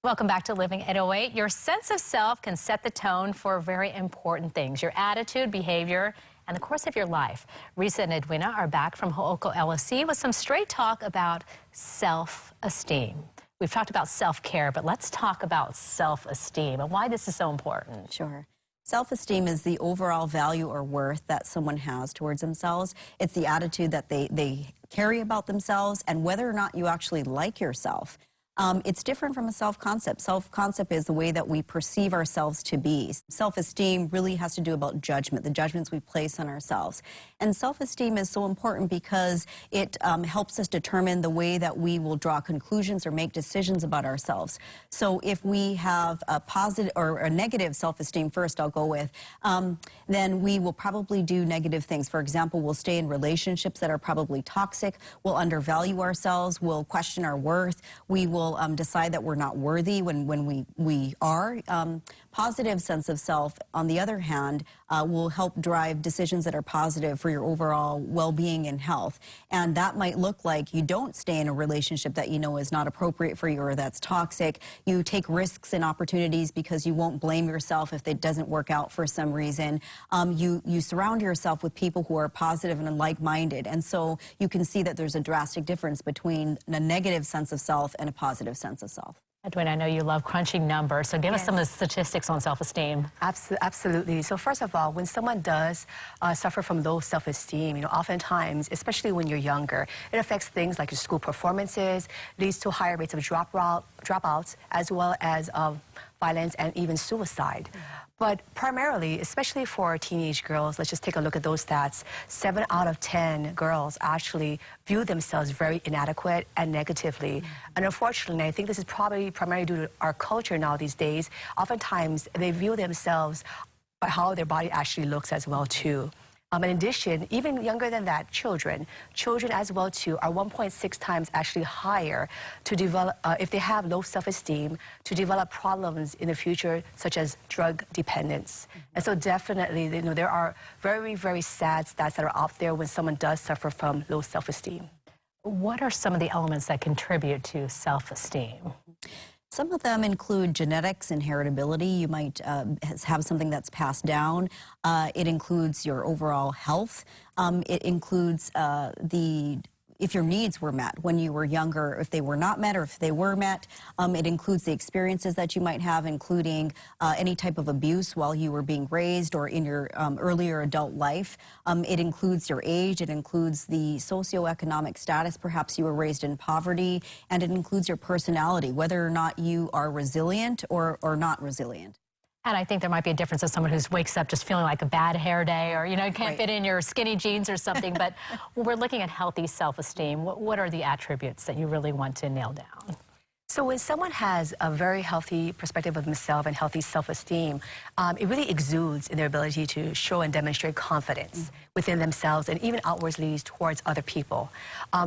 Welcome back to Living 808. Your sense of self can set the tone for very important things. Your attitude, behavior, and the course of your life. Risa and Edwina are back from Ho'oko LSC with some straight talk about self-esteem. We've talked about self-care, but let's talk about self-esteem and why this is so important. Sure. Self-esteem is the overall value or worth that someone has towards themselves. It's the attitude that they carry about themselves and whether or not you actually like yourself. It's different from a self-concept. Self-concept is the way that we perceive ourselves to be. Self-esteem really has to do about judgment, the judgments we place on ourselves. And self-esteem is so important because it helps us determine the way that we will draw conclusions or make decisions about ourselves. So if we have a positive or a negative self-esteem first, I'll go with, then we will probably do negative things. For example, we'll stay in relationships that are probably toxic. We'll undervalue ourselves. We'll question our worth. We will decide that we're not worthy when we are. Positive sense of self, on the other hand, will help drive decisions that are positive for your overall well-being and health. And that might look like you don't stay in a relationship that you know is not appropriate for you or that's toxic. You take risks and opportunities because you won't blame yourself if it doesn't work out for some reason. You surround yourself with people who are positive and like-minded. And so you can see that there's a drastic difference between a negative sense of self and a positive sense of self. Edwin, I know you love crunching numbers, so give us some of the statistics on self-esteem. Absolutely. So first of all, when someone does suffer from low self-esteem, oftentimes, especially when you're younger, it affects things like your school performances, leads to higher rates of dropouts, as well as violence and even suicide. But primarily, especially for teenage girls, let's just take a look at those stats. 7 out of 10 girls actually view themselves very inadequate and negatively. And unfortunately, I think this is probably primarily due to our culture now these days. Oftentimes, they view themselves by how their body actually looks as well, too. In addition, even younger than that, children as well too are 1.6 times actually higher to develop, if they have low self-esteem, to develop problems in the future such as drug dependence. And so definitely, there are very, very sad stats that are out there when someone does suffer from low self-esteem. What are some of the elements that contribute to self-esteem? Some of them include genetics and heritability. You might have something that's passed down. It includes your overall health. It includes if your needs were met when you were younger, if they were not met or if they were met. It includes the experiences that you might have, including any type of abuse while you were being raised or in your earlier adult life. It includes your age. It includes the socioeconomic status. Perhaps you were raised in poverty. And it includes your personality, whether or not you are resilient or not resilient. And I think there might be a difference of someone who wakes up just feeling like a bad hair day or, can't fit in your skinny jeans or something. But when we're looking at healthy self-esteem, what are the attributes that you really want to nail down? So when someone has a very healthy perspective of themselves and healthy self-esteem, it really exudes in their ability to show and demonstrate confidence within themselves and even outwardly towards other people.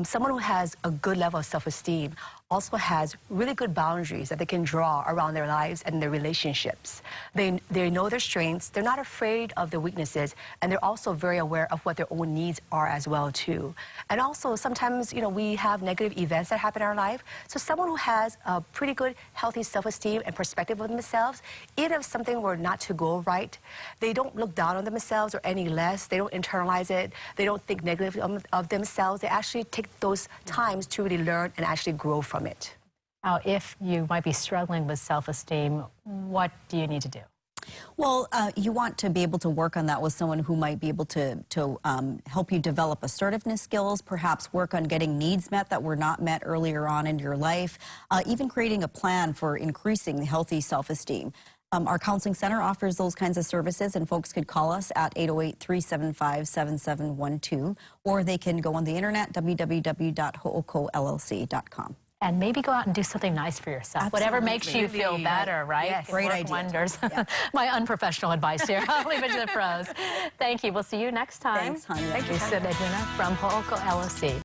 Someone who has a good level of self-esteem also has really good boundaries that they can draw around their lives and their relationships. They know their strengths, they're not afraid of their weaknesses, and they're also very aware of what their own needs are as well too. And also sometimes, we have negative events that happen in our life. So someone who has a pretty good, healthy self-esteem and perspective of themselves, even if something were not to go right, they don't look down on themselves or any less. They don't internalize it. They don't think negatively of themselves. They actually take those times to really learn and actually grow from it. Now, if you might be struggling with self-esteem, what do you need to do? Well, you want to be able to work on that with someone who might be able to help you develop assertiveness skills, perhaps work on getting needs met that were not met earlier on in your life, even creating a plan for increasing healthy self-esteem. Our counseling center offers those kinds of services, and folks could call us at 808-375-7712, or they can go on the internet, www.hookollc.com. And maybe go out and do something nice for yourself. Absolutely. Whatever makes you feel better, right? Yes. Great idea. Wonders. Yeah. My unprofessional advice here. I'll leave it to the pros. Thank you. We'll see you next time. Thanks, honey. Thank you, Edwina from Ho'oko LSC.